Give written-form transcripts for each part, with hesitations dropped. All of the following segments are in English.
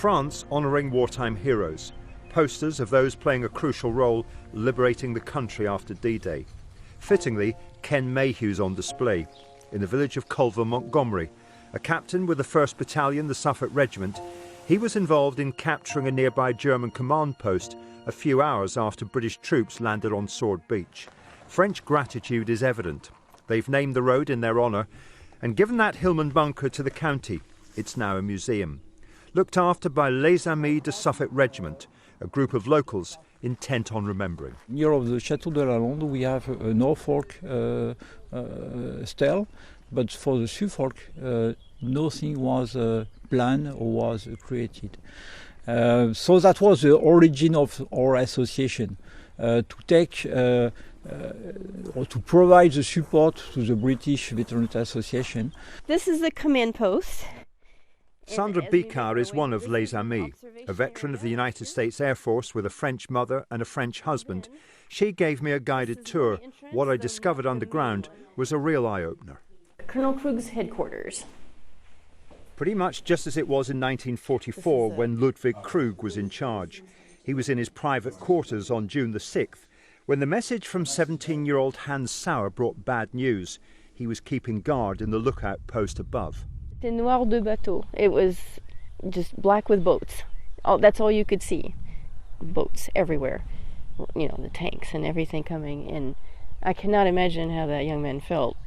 France honouring wartime heroes, posters of those playing a crucial role liberating the country after D-Day. Fittingly, Ken Mayhew's on display in the village of Culver, Montgomery. A captain with the 1st Battalion, the Suffolk Regiment, he was involved in capturing a nearby German command post a few hours after British troops landed on Sword Beach. French gratitude is evident. They've named the road in their honour and given that Hillman bunker to the county. It's now a museum. Looked after by Les Amis de Suffolk Regiment, a group of locals intent on remembering. Near of the Château de la Lande we have a Norfolk stele, but for the Suffolk nothing was planned or was created. So that was the origin of our association, to take or to provide the support to the British Veterans Association. This is the command post. Sandra Bicard is one of Les Amis, a veteran of the United States Air Force with a French mother and a French husband. She gave me a guided tour. What I discovered underground was a real eye-opener. Colonel Krug's headquarters. Pretty much just as it was in 1944 when Ludwig Krug was in charge. He was in his private quarters on June the 6th when the message from 17-year-old Hans Sauer brought bad news. He was keeping guard in the lookout post above. C'était noir de bateau. It was just black with boats. That's all you could see. Boats everywhere. You know, the tanks and everything coming. And I cannot imagine how that young man felt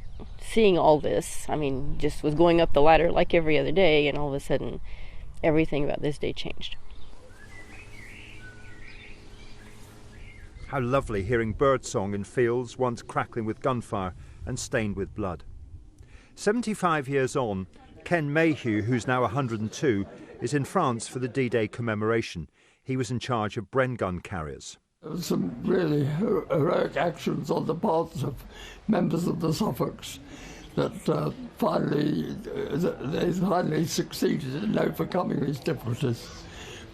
seeing all this. I mean, just was going up the ladder like every other day, and all of a sudden everything about this day changed. How lovely hearing birdsong in fields once crackling with gunfire and stained with blood. 75 years on, Ken Mayhew, who's now 102, is in France for the D-Day commemoration. He was in charge of Bren gun carriers. There were some really heroic actions on the parts of members of the Suffolks that they finally succeeded in overcoming these difficulties.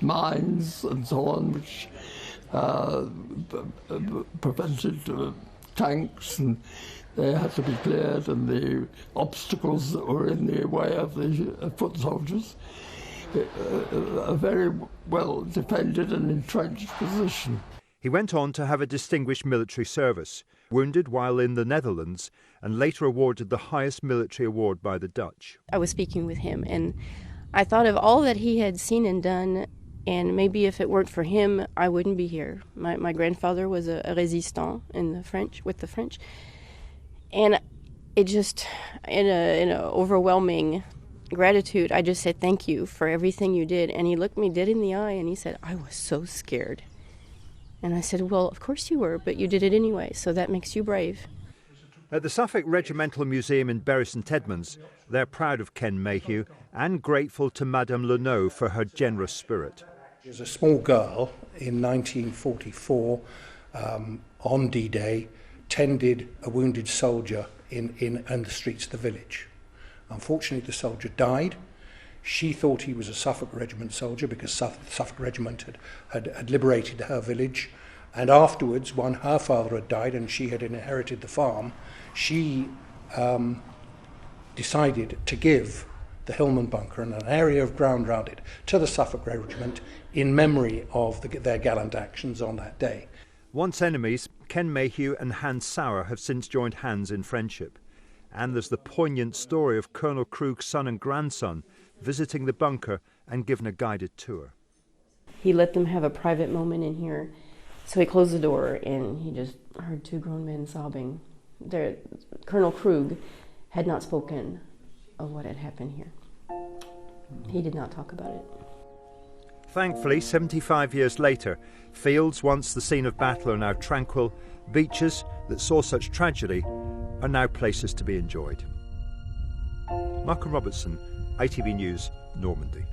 Mines and so on, which prevented tanks, and they had to be cleared, and the obstacles that were in the way of the foot soldiers. A very well defended and entrenched position. He went on to have a distinguished military service, wounded while in the Netherlands, and later awarded the highest military award by the Dutch. I was speaking with him, and I thought of all that he had seen and done, and maybe if it weren't for him, I wouldn't be here. My grandfather was a résistant with the French, and it just, in a overwhelming gratitude, I just said, thank you for everything you did. And he looked me dead in the eye and he said, I was so scared. And I said, well, of course you were, but you did it anyway, so that makes you brave. At the Suffolk Regimental Museum in Bury St Edmunds, they're proud of Ken Mayhew and grateful to Madame Lenot for her generous spirit. She was a small girl in 1944 on D-Day, tended a wounded soldier in the streets of the village. Unfortunately, the soldier died. She thought he was a Suffolk Regiment soldier because Suffolk Regiment had liberated her village. And afterwards, when her father had died and she had inherited the farm, she decided to give the Hillman bunker and an area of ground round it to the Suffolk Regiment in memory of their gallant actions on that day. Once enemies, Ken Mayhew and Hans Sauer have since joined hands in friendship. And there's the poignant story of Colonel Krug's son and grandson visiting the bunker and given a guided tour. He let them have a private moment in here. So he closed the door and he just heard two grown men sobbing. Colonel Krug had not spoken of what had happened here. He did not talk about it. Thankfully, 75 years later, fields once the scene of battle are now tranquil. Beaches that saw such tragedy are now places to be enjoyed. Malcolm Robertson, ITV News, Normandy.